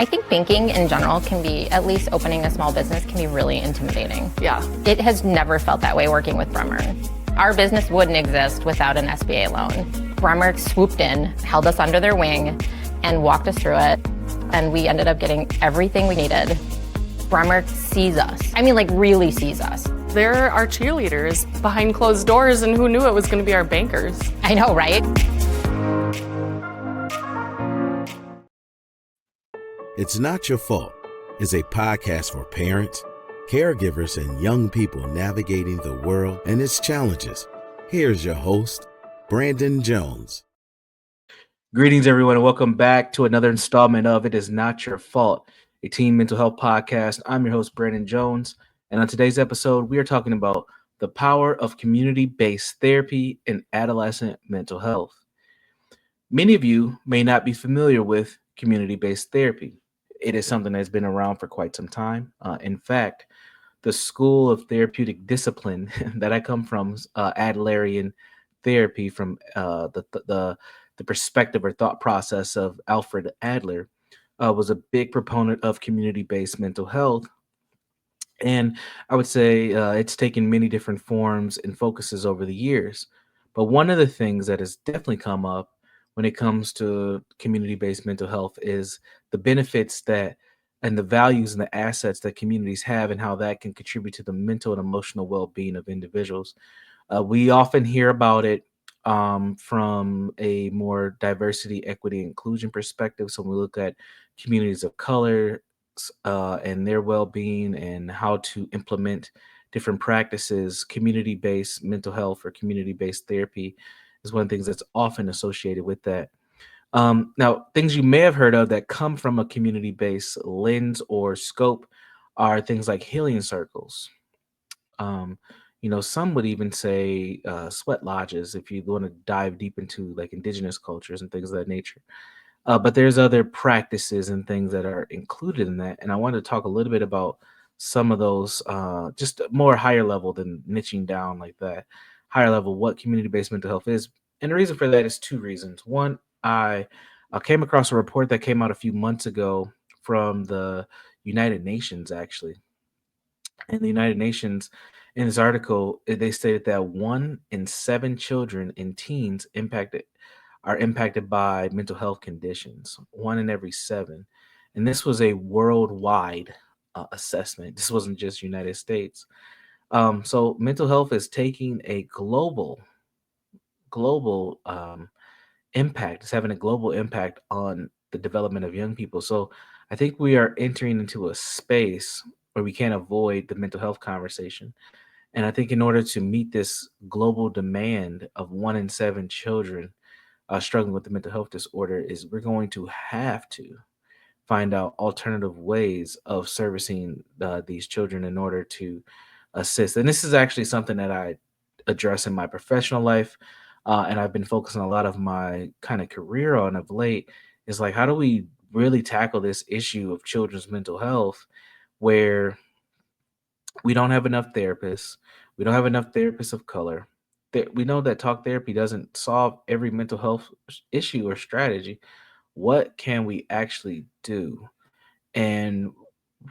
I think banking in general can be, at least opening a small business can be really intimidating. Yeah. It has never felt that way working with Bremer. Our business wouldn't exist without an SBA loan. Bremer swooped in, held us under their wing, and walked us through it. And we ended up getting everything we needed. Bremer sees us. I mean, like, really sees us. They're our cheerleaders behind closed doors, and who knew it was going to be our bankers? I know, right? It's Not Your Fault is a podcast for parents, caregivers, and young people navigating the world and its challenges. Here's your host, Brandon Jones. Greetings, everyone, and welcome back to another installment of It Is Not Your Fault, a teen mental health podcast. I'm your host, Brandon Jones, and on today's episode, we are talking about the power of community-based therapy in adolescent mental health. Many of you may not be familiar with community-based therapy. It is something that's been around for quite some time. In fact, the school of therapeutic discipline that I come from, Adolescent therapy, from the perspective or thought process of Alfred Adler, was a big proponent of community-based mental health. And I would say it's taken many different forms and focuses over the years. But one of the things that has definitely come up when it comes to community-based mental health is the benefits that and the values and the assets that communities have and how that can contribute to the mental and emotional well-being of individuals. We often hear about it from a more diversity, equity, inclusion perspective. So when we look at communities of color and their well-being and how to implement different practices, community-based mental health or community-based therapy is one of the things that's often associated with that. Now, things you may have heard of that come from a community-based lens or scope are things like healing circles. Some would even say sweat lodges if you want to dive deep into like indigenous cultures and things of that nature. But there's other practices and things that are included in that. And I want to talk a little bit about some of those, just more higher level than niching down like that. Higher level, what community-based mental health is. And the reason for that is two reasons. One, I came across a report that came out a few months ago from the United Nations, actually. And the United Nations, in this article, they stated that 1 in 7 children and teens are impacted by mental health conditions, 1 in every 7. And this was a worldwide assessment. This wasn't just United States. So mental health is taking a global impact. It's having a global impact on the development of young people. So I think we are entering into a space where we can't avoid the mental health conversation. And I think in order to meet this global demand of 1 in 7 children struggling with the mental health disorder, is we're going to have to find out alternative ways of servicing these children in order to assist. And this is actually something that I address in my professional life. And I've been focusing a lot of my kind of career on of late, is like, how do we really tackle this issue of children's mental health where we don't have enough therapists, we don't have enough therapists of color. We know that talk therapy doesn't solve every mental health issue or strategy. What can we actually do? And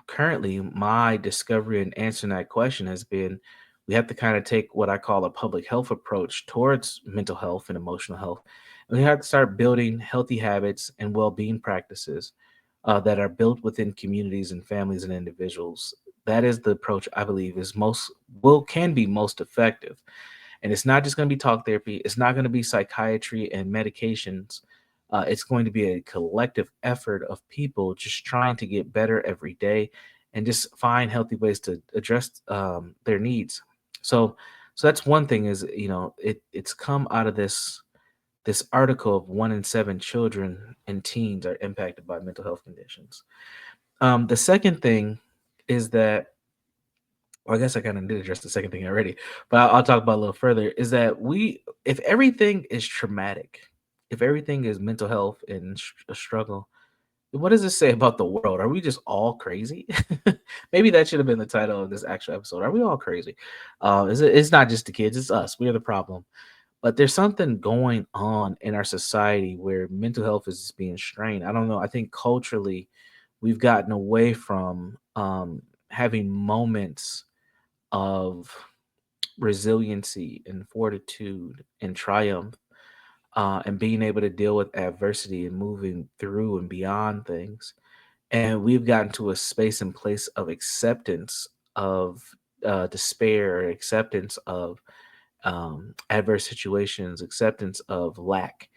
currently, my discovery and answering that question has been we have to kind of take what I call a public health approach towards mental health and emotional health. And we have to start building healthy habits and well-being practices that are built within communities and families and individuals. That is the approach I believe can be most effective. And it's not just going to be talk therapy. It's not going to be psychiatry and medications. It's going to be a collective effort of people just trying to get better every day and just find healthy ways to address their needs. So that's one thing is, it's come out of this article of 1 in 7 children and teens are impacted by mental health conditions. The second thing is that, well, I guess I kind of did address the second thing already, but I'll talk about a little further, is that if everything is traumatic, if everything is mental health and a struggle, what does this say about the world? Are we just all crazy? Maybe that should have been the title of this actual episode. Are we all crazy? It's not just the kids, it's us. We're the problem. But there's something going on in our society where mental health is being strained. I don't know. I think culturally, we've gotten away from having moments of resiliency and fortitude and triumph, and being able to deal with adversity and moving through and beyond things. And we've gotten to a space and place of acceptance of despair, acceptance of adverse situations, acceptance of lack.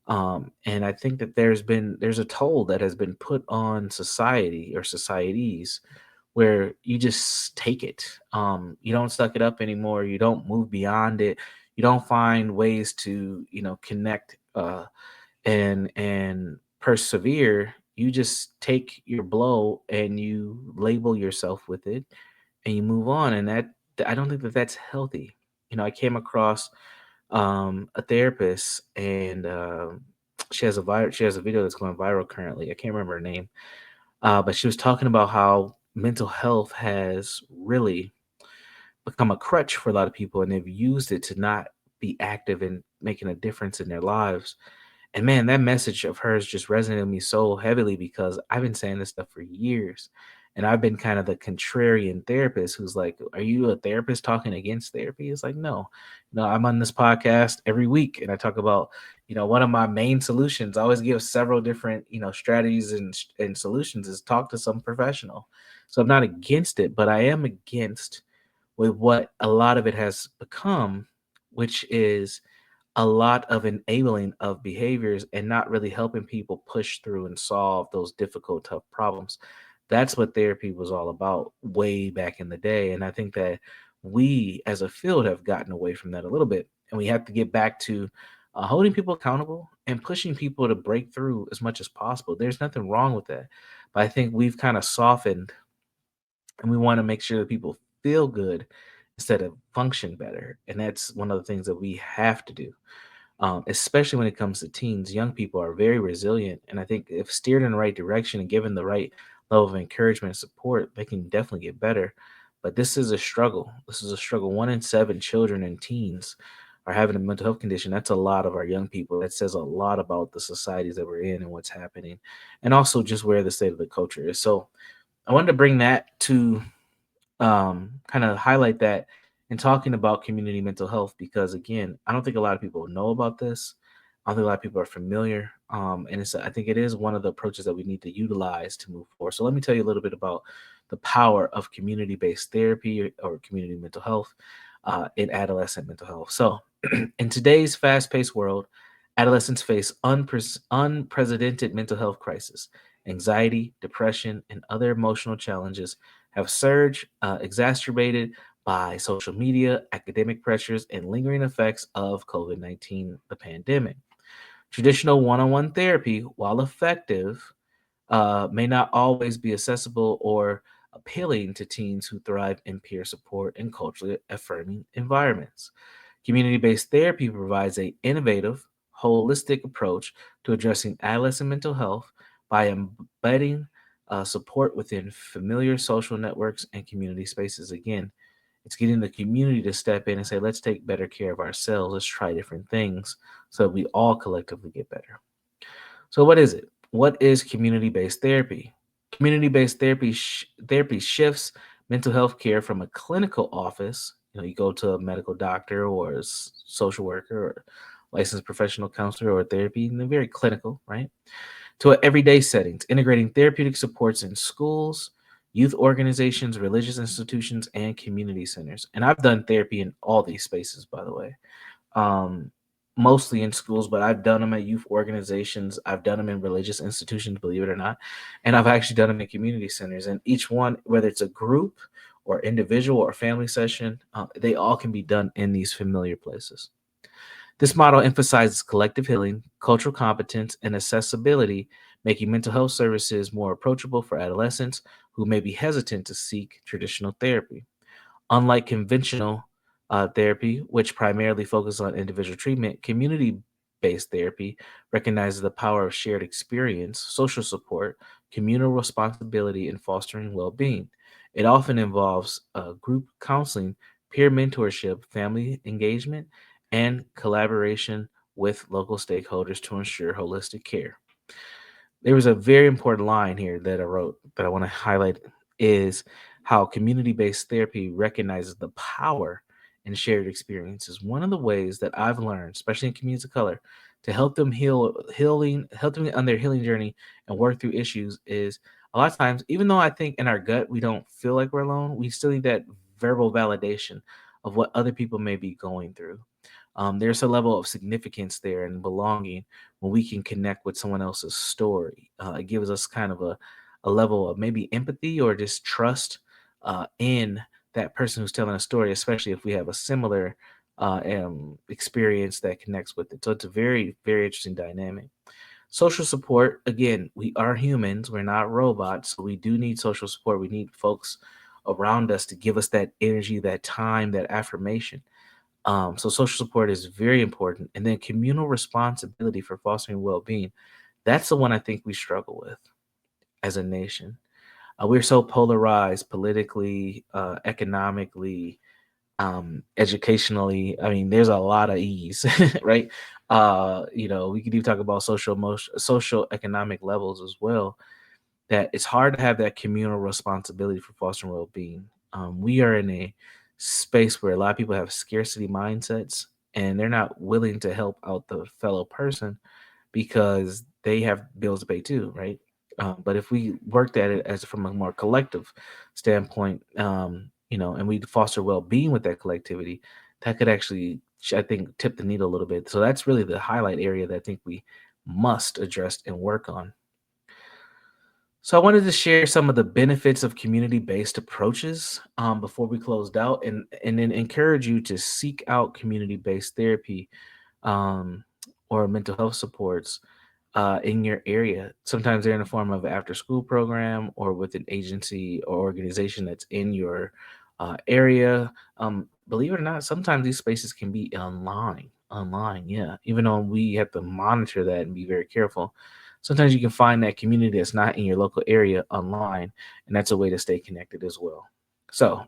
And I think that there's a toll that has been put on society or societies where you just take it. You don't suck it up anymore. You don't move beyond it. You don't find ways to, connect and persevere. You just take your blow and you label yourself with it and you move on. And that I don't think that that's healthy. I came across a therapist, and she has a video that's going viral currently. I can't remember her name, but she was talking about how mental health has really become a crutch for a lot of people, and they've used it to not be active in making a difference in their lives. And man, that message of hers just resonated with me so heavily because I've been saying this stuff for years. And I've been kind of the contrarian therapist who's like, are you a therapist talking against therapy? It's like, no. I'm on this podcast every week and I talk about, one of my main solutions. I always give several different, strategies and solutions is talk to some professional. So I'm not against it, but I am against with what a lot of it has become, which is a lot of enabling of behaviors and not really helping people push through and solve those difficult, tough problems. That's what therapy was all about way back in the day. And I think that we as a field have gotten away from that a little bit. And we have to get back to holding people accountable and pushing people to break through as much as possible. There's nothing wrong with that. But I think we've kind of softened and we want to make sure that people feel good instead of function better. And that's one of the things that we have to do, especially when it comes to teens. Young people are very resilient, and I think if steered in the right direction and given the right level of encouragement and support, they can definitely get better. But this is a struggle. This is a struggle. 1 in 7 children and teens are having a mental health condition. That's a lot of our young people. That says a lot about the societies that we're in and what's happening, and also just where the state of the culture is. So I wanted to bring that to kind of highlight that in talking about community mental health because again, I don't think a lot of people know about this. I don't think a lot of people are familiar, and I think it is one of the approaches that we need to utilize to move forward. So let me tell you a little bit about the power of community-based therapy or community mental health in adolescent mental health. So in today's fast-paced world, adolescents face unprecedented mental health crisis. Anxiety, depression, and other emotional challenges have surged, exacerbated by social media, academic pressures, and lingering effects of COVID-19, the pandemic. Traditional one on one therapy, while effective, may not always be accessible or appealing to teens who thrive in peer support and culturally affirming environments. Community based therapy provides an innovative, holistic approach to addressing adolescent mental health by embedding support within familiar social networks and community spaces. Again, it's getting the community to step in and say, let's take better care of ourselves. Let's try different things so that we all collectively get better. So, what is it? What is community-based therapy? Community-based therapy shifts mental health care from a clinical office. You go to a medical doctor or a social worker or licensed professional counselor or therapy, and they're very clinical, right? To everyday settings, integrating therapeutic supports in schools, youth organizations, religious institutions, and community centers. And I've done therapy in all these spaces, by the way, um, mostly in schools, but I've done them at youth organizations. I've done them in religious institutions, believe it or not. And I've actually done them in community centers. And each one, whether it's a group or individual or family session, they all can be done in these familiar places. This model emphasizes collective healing, cultural competence, and accessibility, making mental health services more approachable for adolescents who may be hesitant to seek traditional therapy. Unlike conventional therapy, which primarily focuses on individual treatment, community based therapy recognizes the power of shared experience, social support, communal responsibility, and fostering well being. It often involves group counseling, peer mentorship, family engagement, and collaboration with local stakeholders to ensure holistic care. There was a very important line here that I wrote that I want to highlight is how community-based therapy recognizes the power in shared experiences. One of the ways that I've learned, especially in communities of color, to help them help them on their healing journey and work through issues is a lot of times, even though I think in our gut we don't feel like we're alone, we still need that verbal validation of what other people may be going through. There's a level of significance there and belonging when we can connect with someone else's story. It gives us kind of a level of maybe empathy or just trust in that person who's telling a story, especially if we have a similar experience that connects with it. So it's a very, very interesting dynamic. Social support, again, we are humans, we're not robots. So we do need social support. We need folks around us to give us that energy, that time, that affirmation. So social support is very important. And then communal responsibility for fostering well-being. That's the one I think we struggle with as a nation. We're so polarized politically, economically, educationally. I mean, there's a lot of E's, right? We could even talk about social economic levels as well, that it's hard to have that communal responsibility for fostering well-being. We are in a space where a lot of people have scarcity mindsets and they're not willing to help out the fellow person because they have bills to pay too, right? But if we worked at it as from a more collective standpoint, and we foster well-being with that collectivity, that could actually, I think, tip the needle a little bit. So that's really the highlight area that I think we must address and work on. So I wanted to share some of the benefits of community-based approaches before we closed out, and then encourage you to seek out community-based therapy um, or mental health supports in your area. Sometimes they're in the form of an after-school program or with an agency or organization that's in your area. Believe it or not, sometimes these spaces can be online. Online, yeah. Even though we have to monitor that and be very careful, sometimes you can find that community that's not in your local area online, and that's a way to stay connected as well. So,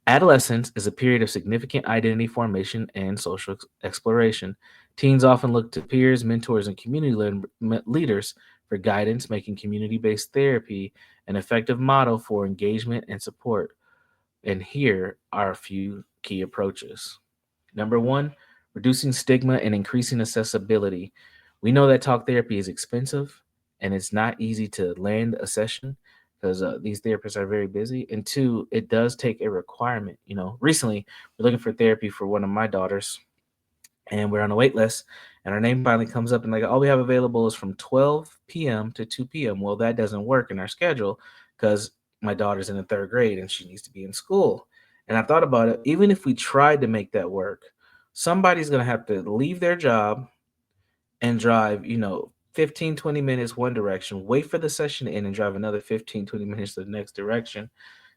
adolescence is a period of significant identity formation and social exploration. Teens often look to peers, mentors, and community leaders for guidance, making community based therapy an effective model for engagement and support. And here are a few key approaches. Number one, reducing stigma and increasing accessibility. We know that talk therapy is expensive and it's not easy to land a session because these therapists are very busy. And two, it does take a requirement. Recently we're looking for therapy for one of my daughters and we're on a wait list. And our name finally comes up and like all we have available is from 12 p.m. to 2 p.m. Well, that doesn't work in our schedule because my daughter's in the third grade and she needs to be in school. And I thought about it, even if we tried to make that work, somebody's going to have to leave their job and drive, 15, 20 minutes one direction, wait for the session to end and drive another 15, 20 minutes to the next direction.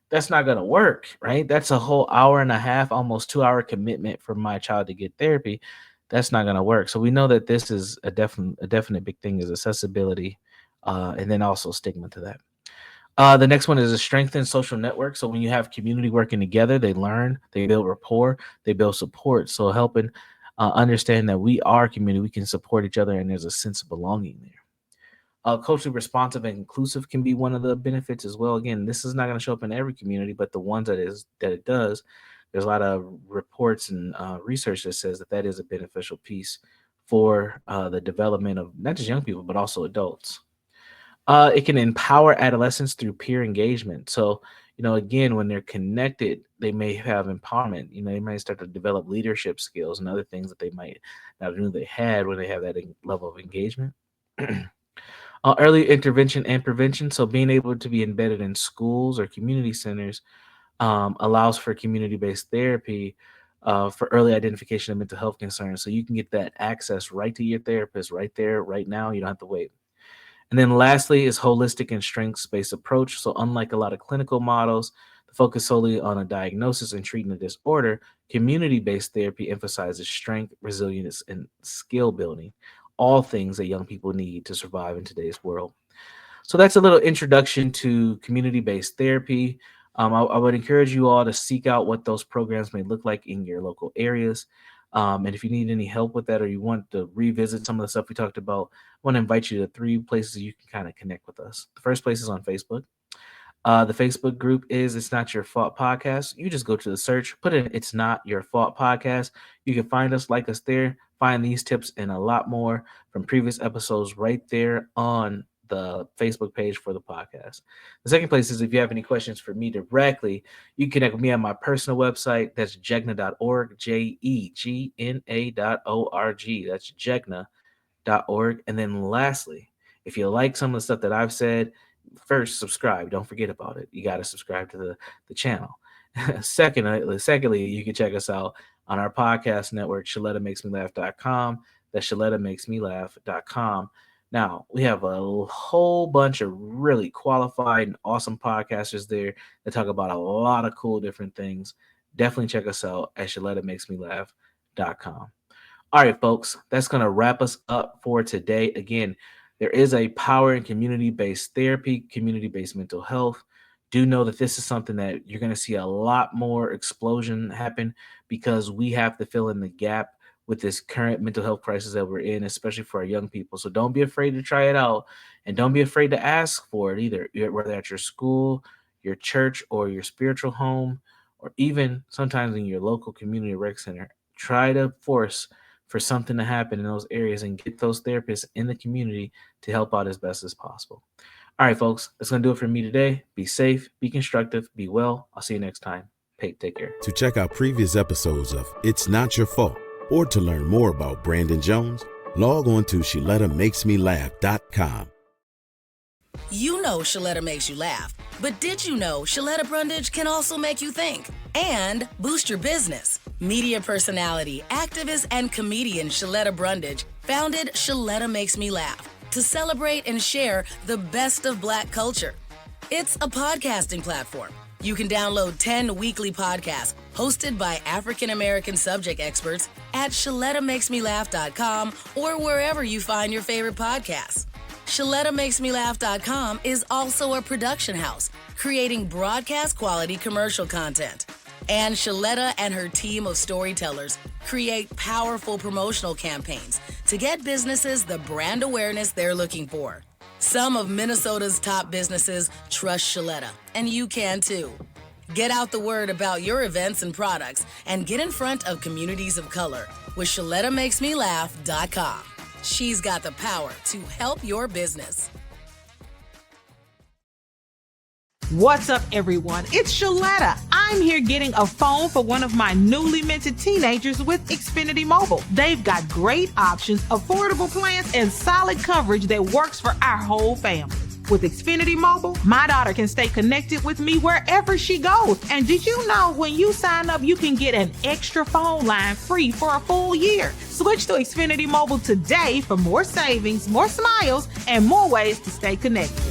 That's not going to work, right? That's a whole hour and a half, almost 2 hour commitment for my child to get therapy. That's not going to work. So we know that this is a definite big thing is accessibility, and then also stigma to that. The next one is a strengthened social network. So when you have community working together, they learn, they build rapport, they build support. So helping understand that we are community, we can support each other, and there's a sense of belonging there. Culturally responsive and inclusive can be one of the benefits as well. Again, this is not going to show up in every community, but the ones that it does, there's a lot of reports and research that says that that is a beneficial piece for the development of not just young people but also adults. It can empower adolescents through peer engagement. So, again, when they're connected, they may have empowerment. They might start to develop leadership skills and other things that they might not know they had when they have that level of engagement. Early intervention and prevention. So, being able to be embedded in schools or community centers allows for community based therapy for early identification of mental health concerns. So, you can get that access right to your therapist right there, right now. You don't have to wait. And then lastly is holistic and strengths-based approach. So unlike a lot of clinical models that focus solely on a diagnosis and treating a disorder, community-based therapy emphasizes strength, resilience, and skill building, all things that young people need to survive in today's world. So that's a little introduction to community-based therapy. I would encourage you all to seek out what those programs may look like in your local areas. And if you need any help with that, or you want to revisit some of the stuff we talked about, I want to invite you to 3 places you can kind of connect with us. The first place is on Facebook. The Facebook group is It's Not Your Fault Podcast. You just go to the search, put in It's Not Your Fault Podcast. You can find us, like us there, find these tips and a lot more from previous episodes right there on the Facebook page for the podcast. The second place is if you have any questions for me directly, you can connect with me on my personal website. That's jegna.org, JEGNA.org. That's jegna.org. And then lastly, if you like some of the stuff that I've said, first, subscribe. Don't forget about it. You got to subscribe to the channel. Secondly, you can check us out on our podcast network, ShalettaMakesMeLaugh.com. That's ShalettaMakesMeLaugh.com. Now, we have a whole bunch of really qualified and awesome podcasters there that talk about a lot of cool different things. Definitely check us out at ShalettaMakesMeLaugh.com. All right, folks, that's going to wrap us up for today. Again, there is a power in community-based therapy, community-based mental health. Do know that this is something that you're going to see a lot more explosion happen because we have to fill in the gap with this current mental health crisis that we're in, especially for our young people. So don't be afraid to try it out, and don't be afraid to ask for it either, whether at your school, your church, or your spiritual home, or even sometimes in your local community rec center. Try to force for something to happen in those areas and get those therapists in the community to help out as best as possible. All right, folks, that's going to do it for me today. Be safe, be constructive, be well. I'll see you next time. Take care. To check out previous episodes of It's Not Your Fault, or to learn more about Brandon Jones, log on to ShalettaMakesMeLaugh.com. You know Shaletta makes you laugh, but did you know Shaletta Brundage can also make you think and boost your business? Media personality, activist, and comedian Shaletta Brundage founded Shaletta Makes Me Laugh to celebrate and share the best of Black culture. It's a podcasting platform. You can download 10 weekly podcasts hosted by African-American subject experts at ShalettaMakesMeLaugh.com or wherever you find your favorite podcasts. ShalettaMakesMeLaugh.com is also a production house creating broadcast quality commercial content. And Shaletta and her team of storytellers create powerful promotional campaigns to get businesses the brand awareness they're looking for. Some of Minnesota's top businesses trust Shaletta, and you can too. Get out the word about your events and products and get in front of communities of color with ShalettaMakesMeLaugh.com. She's got the power to help your business. What's up, everyone? It's Shaletta. I'm here getting a phone for one of my newly minted teenagers with Xfinity Mobile. They've got great options, affordable plans, and solid coverage that works for our whole family. With Xfinity Mobile, my daughter can stay connected with me wherever she goes. And did you know when you sign up, you can get an extra phone line free for a full year? Switch to Xfinity Mobile today for more savings, more smiles, and more ways to stay connected.